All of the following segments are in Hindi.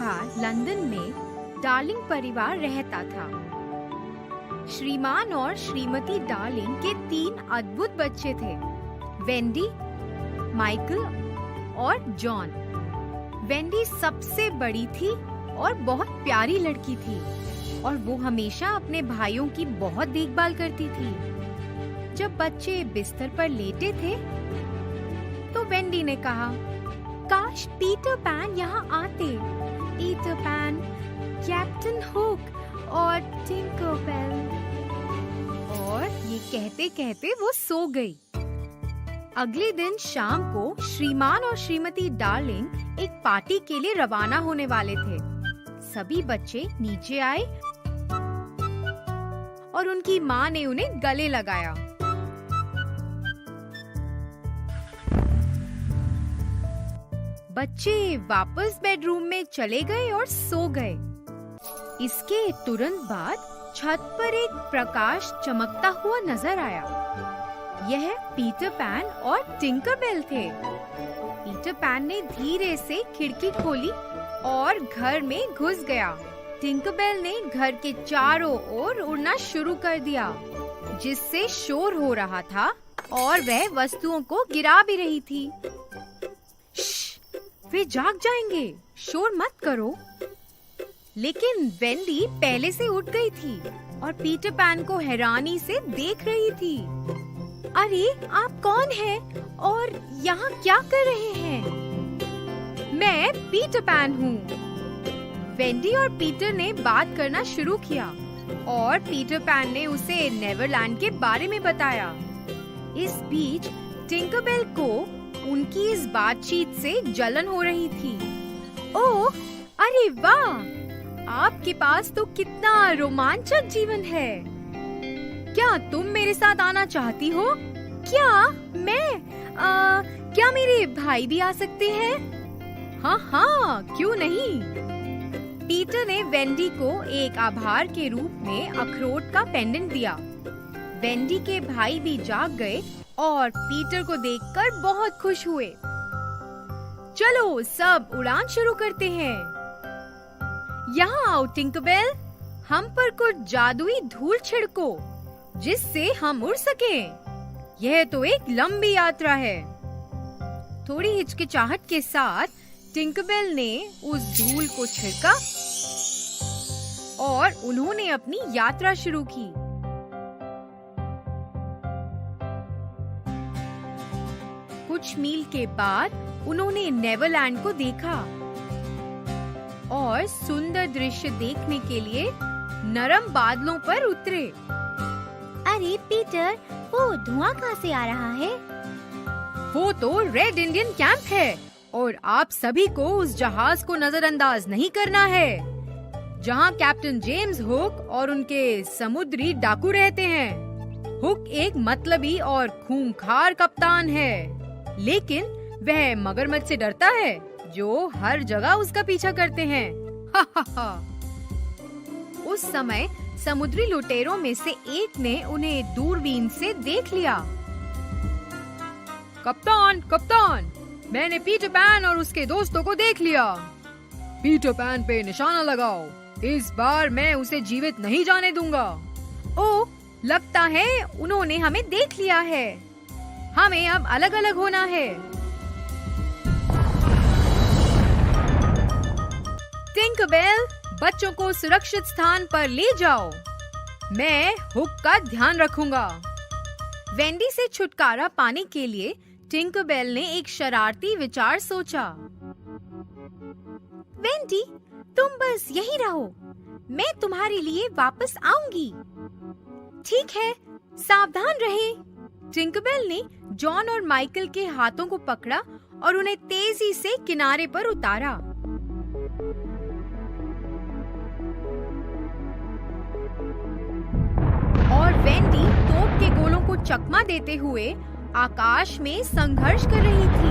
प्रकार लंदन में डार्लिंग परिवार रहता था। श्रीमान और श्रीमती डार्लिंग के 3 अद्भुत बच्चे थे, वेंडी, माइकल और जॉन। वेंडी सबसे बड़ी थी और बहुत प्यारी लड़की थी और वो हमेशा अपने भाइयों की बहुत देखभाल करती थी। जब बच्चे बिस्तर पर लेटे थे तो वेंडी ने कहा, काश पीटर पैन यहाँ आते। पीटर पैन, कैप्टन हुक और टिंकरबेल। और ये कहते कहते वो सो गई। अगले दिन शाम को श्रीमान और श्रीमती डार्लिंग एक पार्टी के लिए रवाना होने वाले थे। सभी बच्चे नीचे आए और उनकी माँ ने उन्हें गले लगाया। बच्चे वापस बेडरूम में चले गए और सो गए। इसके तुरंत बाद छत पर एक प्रकाश चमकता हुआ नजर आया। यह पीटर पैन और टिंकरबेल थे। पीटर पैन ने धीरे से खिड़की खोली और घर में घुस गया। टिंकरबेल ने घर के चारों ओर उड़ना शुरू कर दिया, जिससे शोर हो रहा था और वह वस्तुओं को गिरा भी रही थी। वे जाग जाएंगे, शोर मत करो। लेकिन वेंडी पहले से उठ गई थी और पीटर पैन को हैरानी से देख रही थी। अरे, आप कौन हैं और यहाँ क्या कर रहे हैं? मैं पीटर पैन हूँ। वेंडी और पीटर ने बात करना शुरू किया और पीटर पैन ने उसे नेवरलैंड के बारे में बताया। इस बीच टिंकरबेल को उनकी इस बातचीत से जलन हो रही थी। ओह, अरे वाह! आपके पास तो कितना रोमांचक जीवन है। क्या तुम मेरे साथ आना चाहती हो? क्या मेरे भाई भी आ सकते हैं? हाँ, क्यों नहीं? पीटर ने वेंडी को एक आभार के रूप में अखरोट का पेंडेंट दिया। वेंडी के भाई भी जाग गए और पीटर को देखकर बहुत खुश हुए। चलो सब उड़ान शुरू करते हैं। यहाँ आओ टिंकरबेल, हम पर कुछ जादुई धूल छिड़को जिससे हम उड़ सकें। यह तो एक लंबी यात्रा है। थोड़ी हिचकिचाहट के साथ टिंकरबेल ने उस धूल को छिड़का और उन्होंने अपनी यात्रा शुरू की। कुछ मील के बाद उन्होंने नेवरलैंड को देखा और सुंदर दृश्य देखने के लिए नरम बादलों पर उतरे। अरे पीटर, वो धुआं कहाँ से आ रहा है? वो तो रेड इंडियन कैंप है और आप सभी को उस जहाज को नजरअंदाज नहीं करना है जहाँ कैप्टन जेम्स हुक और उनके समुद्री डाकू रहते हैं। हुक एक मतलबी और खूंखार कप्तान है, लेकिन वह मगरमच्छ से डरता है जो हर जगह उसका पीछा करते हैं। उस समय समुद्री लुटेरों में से एक ने उन्हें दूरबीन से देख लिया। कप्तान, मैंने पीटर पैन और उसके दोस्तों को देख लिया। पीटर पैन पे निशाना लगाओ, इस बार मैं उसे जीवित नहीं जाने दूंगा। ओह, लगता है उन्होंने हमें देख लिया है। हमें अब अलग अलग होना है। टिंकरबेल, बच्चों को सुरक्षित स्थान पर ले जाओ। मैं हुक का ध्यान रखूंगा। वेंडी से छुटकारा पाने के लिए टिंकरबेल ने एक शरारती विचार सोचा। वेंडी, तुम बस यहीं रहो, मैं तुम्हारे लिए वापस आऊंगी। ठीक है, सावधान रहे। टिंकरबेल ने जॉन और माइकल के हाथों को पकड़ा और उन्हें तेजी से किनारे पर उतारा। और वेंडी तोप के गोलों को चकमा देते हुए आकाश में संघर्ष कर रही थी।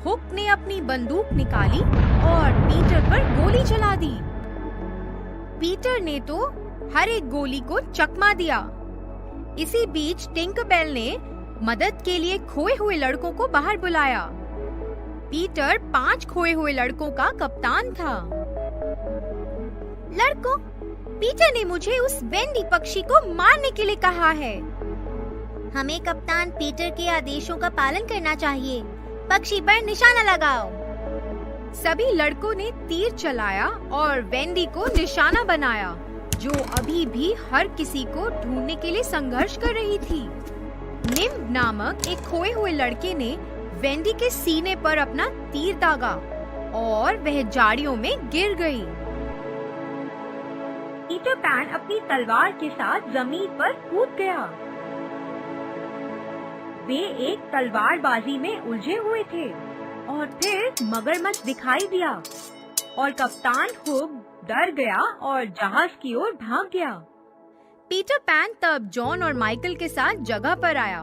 हुक ने अपनी बंदूक निकाली और पीटर पर गोली चला दी। पीटर ने तो हर एक गोली को चकमा दिया। इसी बीच टिंकरबेल ने मदद के लिए खोए हुए लड़कों को बाहर बुलाया। पीटर 5 खोए हुए लड़कों का कप्तान था। लड़कों, पीटर ने मुझे उस वेंडी पक्षी को मारने के लिए कहा है। हमें कप्तान पीटर के आदेशों का पालन करना चाहिए। पक्षी पर निशाना लगाओ। सभी लड़कों ने तीर चलाया और वेंडी को निशाना बनाया, जो अभी भी हर किसी को ढूंढने के लिए संघर्ष कर रही थी। निम्ब नामक एक खोए हुए लड़के ने वेंडी के सीने पर अपना तीर दागा और वह झाड़ियों में गिर गई। पीटर पैन अपनी तलवार के साथ जमीन पर कूद गया। वे एक तलवारबाजी में उलझे हुए थे और फिर मगरमच्छ दिखाई दिया और कप्तान हुक डर गया और जहाज की ओर भाग गया। पीटर पैन तब जॉन और माइकल के साथ जगह पर आया।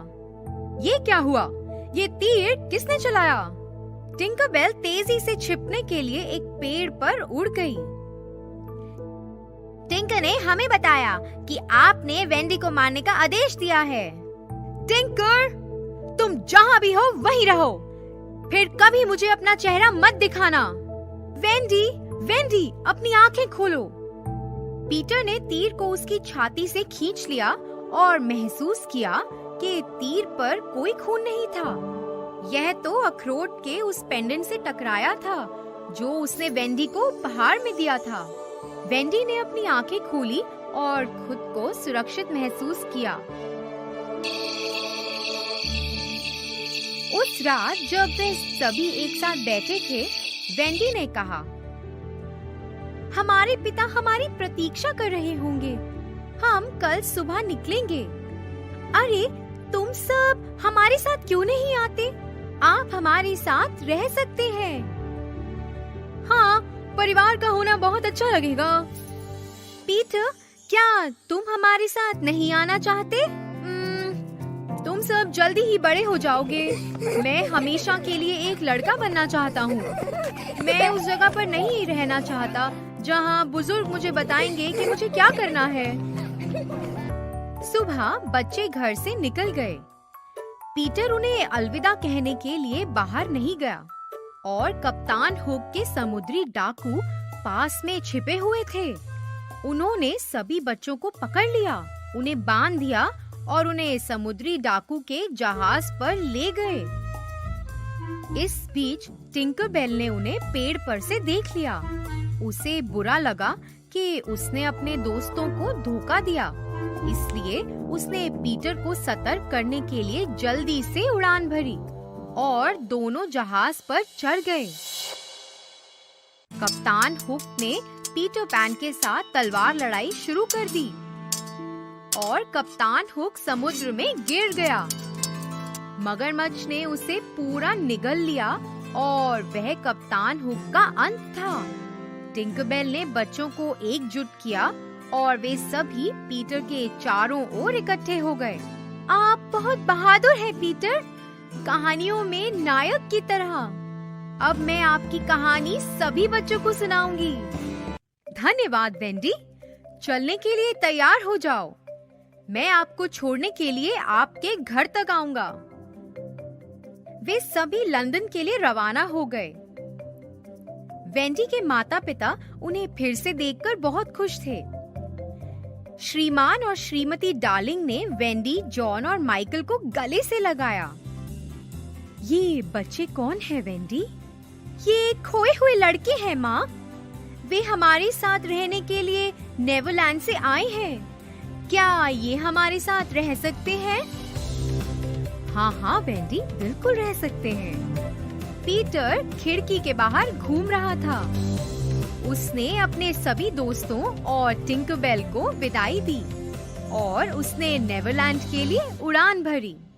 ये क्या हुआ? ये तीर किसने चलाया? टिंकरबेल तेजी से छिपने के लिए एक पेड़ पर उड़ गई। टिंकर ने हमें बताया कि आपने वेंडी को मारने का आदेश दिया है। टिंकर, तुम जहाँ भी हो वहीं रहो। फिर कभी मुझे अपना चेहरा मत दिखाना। वेंडी, वेंडी, अपनी आंखें खोलो। पीटर ने तीर को उसकी छाती से खींच लिया और महसूस किया कि तीर पर कोई खून नहीं था। यह तो अखरोट के उस पेंडेंट से टकराया था जो उसने वेंडी को उपहार में दिया था। वेंडी ने अपनी आंखें खोली और खुद को सुरक्षित महसूस किया। उस रात जब वे सभी एक साथ बैठे थे, वेंडी ने कहा, हमारे पिता हमारी प्रतीक्षा कर रहे होंगे। हम कल सुबह निकलेंगे। अरे, तुम सब हमारे साथ क्यों नहीं आते? आप हमारे साथ रह सकते हैं। हाँ, परिवार का होना बहुत अच्छा लगेगा। पीटर, क्या तुम हमारे साथ नहीं आना चाहते? तुम सब जल्दी ही बड़े हो जाओगे। मैं हमेशा के लिए एक लड़का बनना चाहता हूँ। मैं उस जगह पर नहीं रहना चाहता जहाँ बुजुर्ग मुझे बताएंगे कि मुझे क्या करना है। सुबह बच्चे घर से निकल गए। पीटर उन्हें अलविदा कहने के लिए बाहर नहीं गया और कप्तान हुक के समुद्री डाकू पास में छिपे हुए थे। उन्होंने सभी बच्चों को पकड़ लिया, उन्हें बांध दिया और उन्हें समुद्री डाकू के जहाज पर ले गए। इस बीच टिंकरबेल ने उन्हें पेड़ पर से देख लिया। उसे बुरा लगा कि उसने अपने दोस्तों को धोखा दिया, इसलिए उसने पीटर को सतर्क करने के लिए जल्दी से उड़ान भरी और दोनों जहाज पर चढ़ गए। कप्तान हुक ने पीटर पैन के साथ तलवार लड़ाई शुरू कर दी और कप्तान हुक समुद्र में गिर गया। मगरमच्छ ने उसे पूरा निगल लिया और वह कप्तान हुक का अंत था। टिंकरबेल ने बच्चों को एकजुट किया और वे सभी पीटर के चारों ओर इकट्ठे हो गए। आप बहुत बहादुर हैं पीटर, कहानियों में नायक की तरह। अब मैं आपकी कहानी सभी बच्चों को सुनाऊंगी। धन्यवाद वेंडी, चलने के लिए तैयार हो जाओ। मैं आपको छोड़ने के लिए आपके घर तक आऊंगा। वे सभी लंदन के लिए रवाना हो गए। वेंडी के माता-पिता उन्हें फिर से देखकर बहुत खुश थे। श्रीमान और श्रीमती डार्लिंग ने वेंडी, जॉन और माइकल को गले से लगाया। ये बच्चे कौन हैं वेंडी? ये खोए हुए लड़के हैं माँ। वे हमारे साथ रहने के लिए नेवरलैंड से आए हैं। क्या ये हमारे साथ रह सकते हैं? हाँ हाँ वेंडी, बिल्कुल रह सकते हैं। पीटर खिड़की के बाहर घूम रहा था। उसने अपने सभी दोस्तों और टिंकरबेल को विदाई दी और उसने नेवरलैंड के लिए उड़ान भरी।